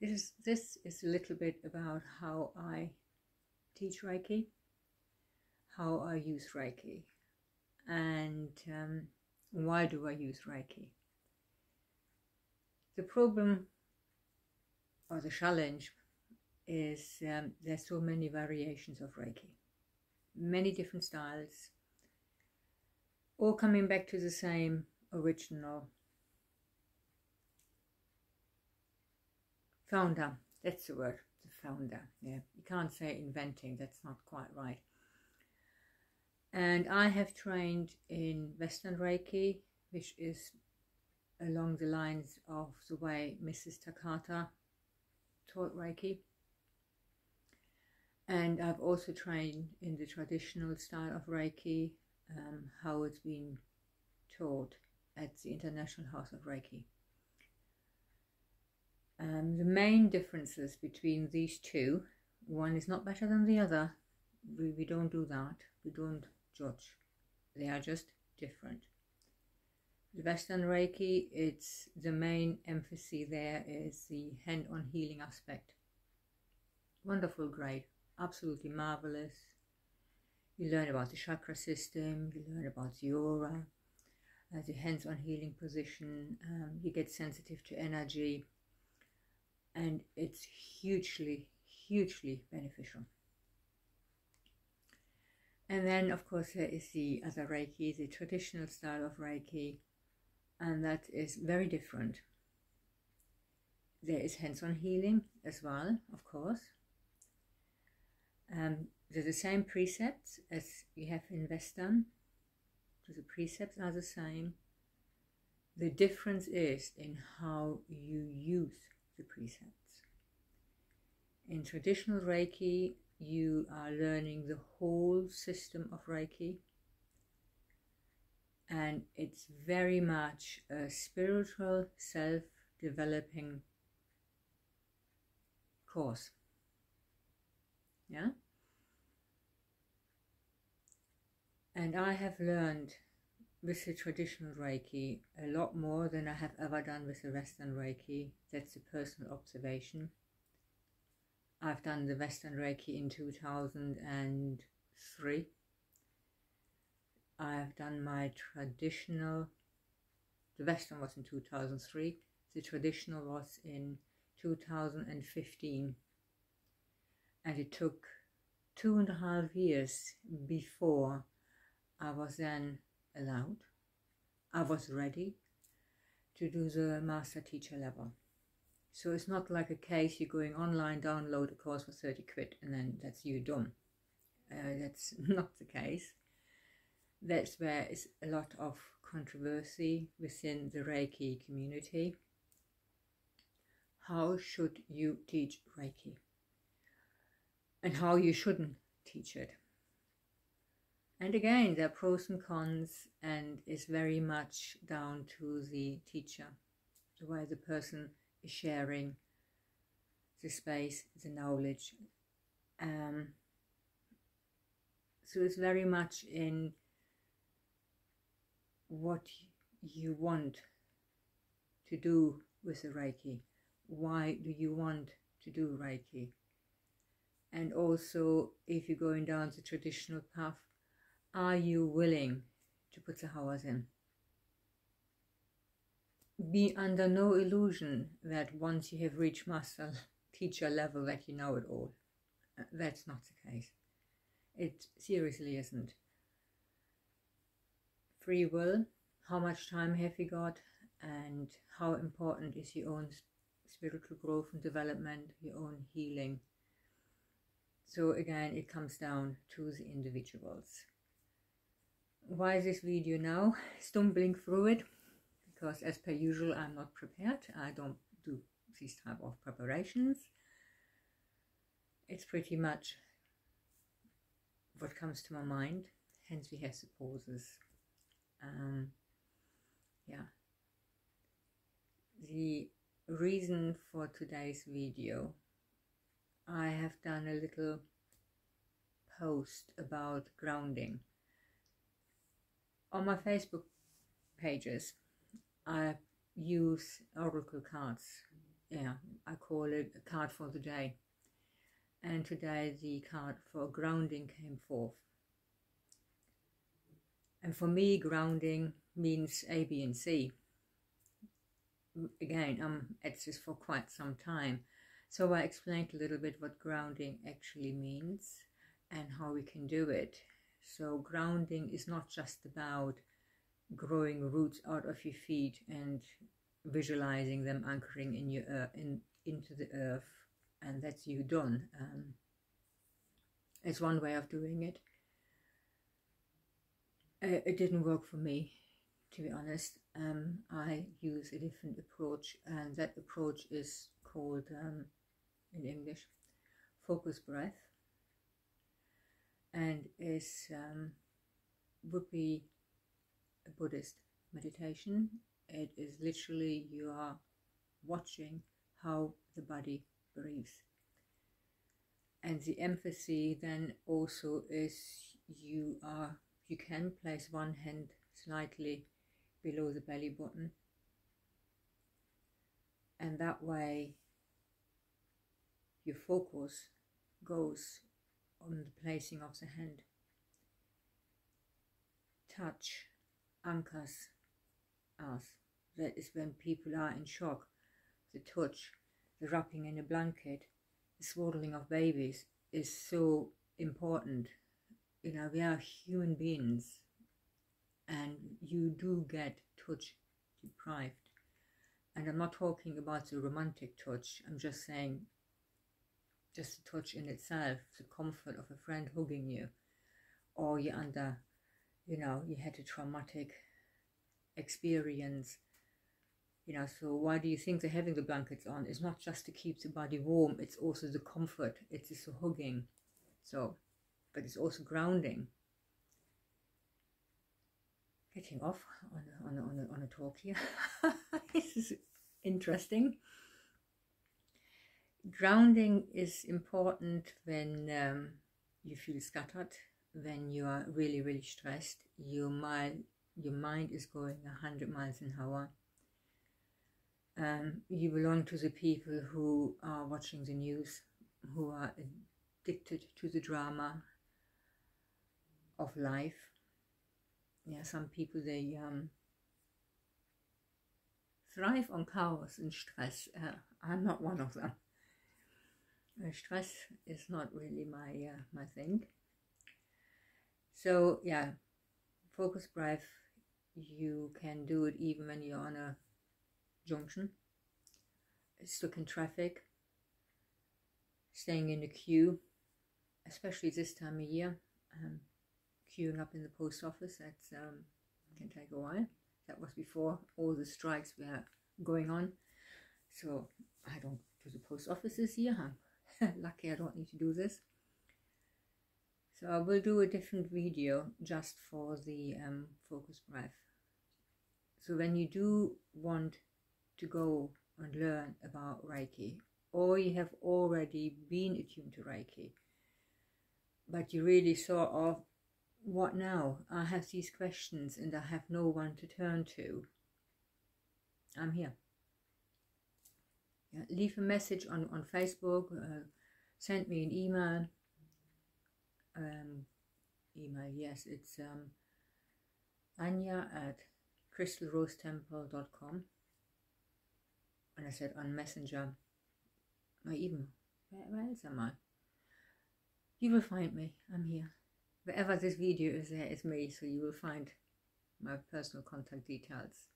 This is a little bit about how I teach Reiki, how I use Reiki, and why do I use Reiki. The problem or the challenge is there's so many variations of Reiki, many different styles, all coming back to the same original founder. That's the word, the founder. Yeah, you can't say inventing, that's not quite right. And I have trained in Western Reiki, which is along the lines of the way Mrs. Takata taught Reiki. And I've also trained in the traditional style of Reiki, how it's been taught at the International House of Reiki. The main differences between these two, one is not better than the other. We don't do that. We don't judge. They are just different. The Western Reiki, it's the main emphasis there is the hand-on healing aspect. Wonderful, great, absolutely marvelous. You learn about the chakra system, you learn about the aura, the hands-on healing position, you get sensitive to energy, and it's hugely, hugely beneficial. And then, of course, there is the other Reiki, the traditional style of Reiki, and that is very different. There is hands-on healing as well, of course. They're the same precepts as we have in Western. So the precepts are the same. The difference is in how you use the precepts. In traditional Reiki, you are learning the whole system of Reiki, and it's very much a spiritual, self-developing course. Yeah? And I have learned with the traditional Reiki a lot more than I have ever done with the Western Reiki. That's a personal observation. I've done the Western Reiki in 2003. I've done my traditional, the Western was in 2003, the traditional was in 2015. And it took 2.5 years before I was then allowed, I was ready to do the master teacher level. So it's not like a case you're going online, download a course for 30 quid and then that's you done. That's not the case. That's where is a lot of controversy within the Reiki community. How should you teach Reiki? And how you shouldn't teach it. And again, there are pros and cons, and it's very much down to the teacher, the way the person is sharing the space, the knowledge. So it's very much in what you want to do with the Reiki. Why do you want to do Reiki? And also, if you're going down the traditional path, are you willing to put the hours in? Be under no illusion that once you have reached master teacher level that you know it all. That's not the case. It seriously isn't. Free will, how much time have you got, and how important is your own spiritual growth and development, your own healing. So again, it comes down to the individuals. Why is this video now? Stumbling through it, because as per usual I'm not prepared. I don't do these type of preparations. It's pretty much what comes to my mind, hence we have the pauses. Yeah. The reason for today's video, I have done a little post about grounding. On my Facebook pages, I use oracle cards yeah, I call it a card for the day. And today the card for grounding came forth. And for me, grounding means A, B, and C. Again, I'm at this for quite some time. So I explained a little bit what grounding actually means and how we can do it. So grounding is not just about growing roots out of your feet and visualizing them anchoring in your into the earth, and that's you done. It's one way of doing it. It didn't work for me, to be honest. I use a different approach, and that approach is called, in English, focus breath, and is would be a Buddhist meditation. It is literally you are watching how the body breathes, and the emphasis then also is you can place one hand slightly below the belly button, and that way your focus goes on the placing of the hand. Touch anchors us. That is when people are in shock. The touch, the wrapping in a blanket, the swaddling of babies is so important. You know, we are human beings, and you do get touch deprived. And I'm not talking about the romantic touch. I'm just saying, just the touch in itself, the comfort of a friend hugging you, or you're under, you know, you had a traumatic experience. You know, so why do you think they're having the blankets on? It's not just to keep the body warm, it's also the comfort, it's the hugging. So, but it's also grounding. Getting off on a talk here. This is interesting. Grounding is important when you feel scattered, when you are really stressed. Your mind is going 100 miles an hour. You belong to the people who are watching the news, who are addicted to the drama of life. Yeah, some people, they thrive on chaos and stress. I'm not one of them. Stress is not really my thing. So yeah, focus breath, you can do it even when you're on a junction, stuck in traffic, staying in the queue, especially this time of year, queuing up in the post office. That's can take a while. That was before all the strikes were going on, so I don't do the post office this year. I'm lucky I don't need to do this. So I will do a different video just for the focus breath. So when you do want to go and learn about Reiki, or you have already been attuned to Reiki, but you really sort of, what now? I have these questions and I have no one to turn to. I'm here. Yeah, leave a message on Facebook, send me an email. Yes, it's anya@crystalrosetemple.com, and I said on Messenger. I even, where else am I? You will find me. I'm here. Wherever this video is, there is me, so you will find my personal contact details.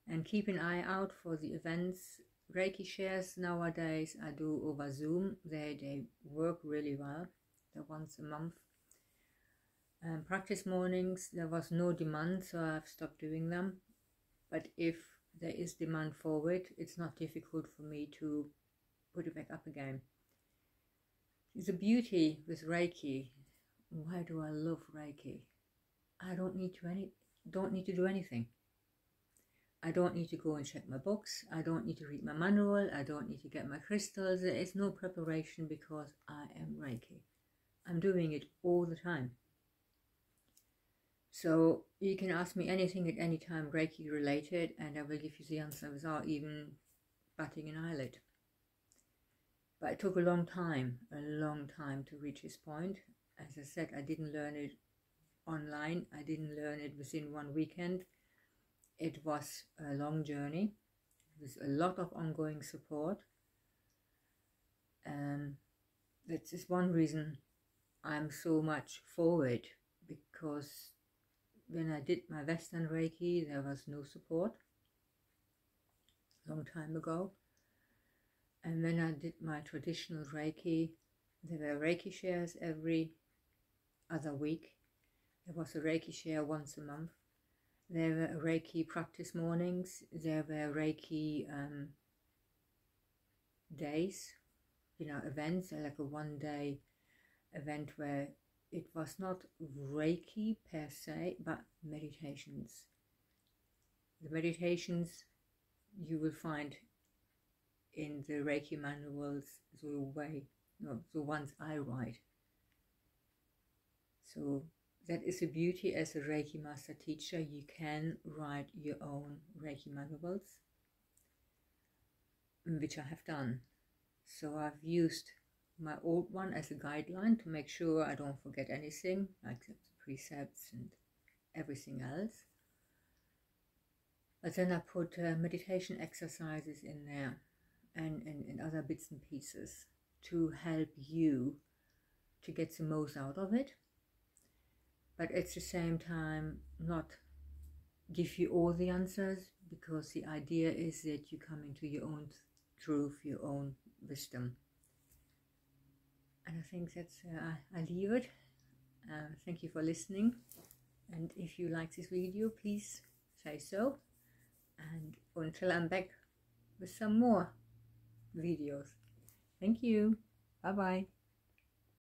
And keep an eye out for the events. Reiki shares nowadays I do over Zoom. They work really well. They're once a month. Practice mornings, there was no demand, so I've stopped doing them. But if there is demand for it, it's not difficult for me to put it back up again. The beauty with Reiki, why do I love Reiki? I don't need to do anything. I don't need to go and check my books. I don't need to read my manual. I don't need to get my crystals. There is no preparation because I am Reiki. I'm doing it all the time. So you can ask me anything at any time Reiki related, and I will give you the answer without even batting an eyelid. But it took a long time to reach this point. As I said, I didn't learn it online. I didn't learn it within one weekend. It was a long journey with a lot of ongoing support. That is one reason I'm so much for it, because when I did my Western Reiki, there was no support, long time ago. And when I did my traditional Reiki, there were Reiki shares every other week. There was a Reiki share once a month. There were Reiki practice mornings. There were Reiki days, events, like a one-day event where it was not Reiki per se, but meditations. The meditations you will find in the Reiki manuals, the ones I write. So that is the beauty as a Reiki master teacher. You can write your own Reiki manuals, which I have done. So I've used my old one as a guideline to make sure I don't forget anything, like the precepts and everything else. But then I put meditation exercises in there and other bits and pieces to help you to get the most out of it, but at the same time not give you all the answers, because the idea is that you come into your own truth, your own wisdom. And I think that's I leave it. Thank you for listening, and if you like this video, please say so, and until I'm back with some more videos. Thank you. Bye bye.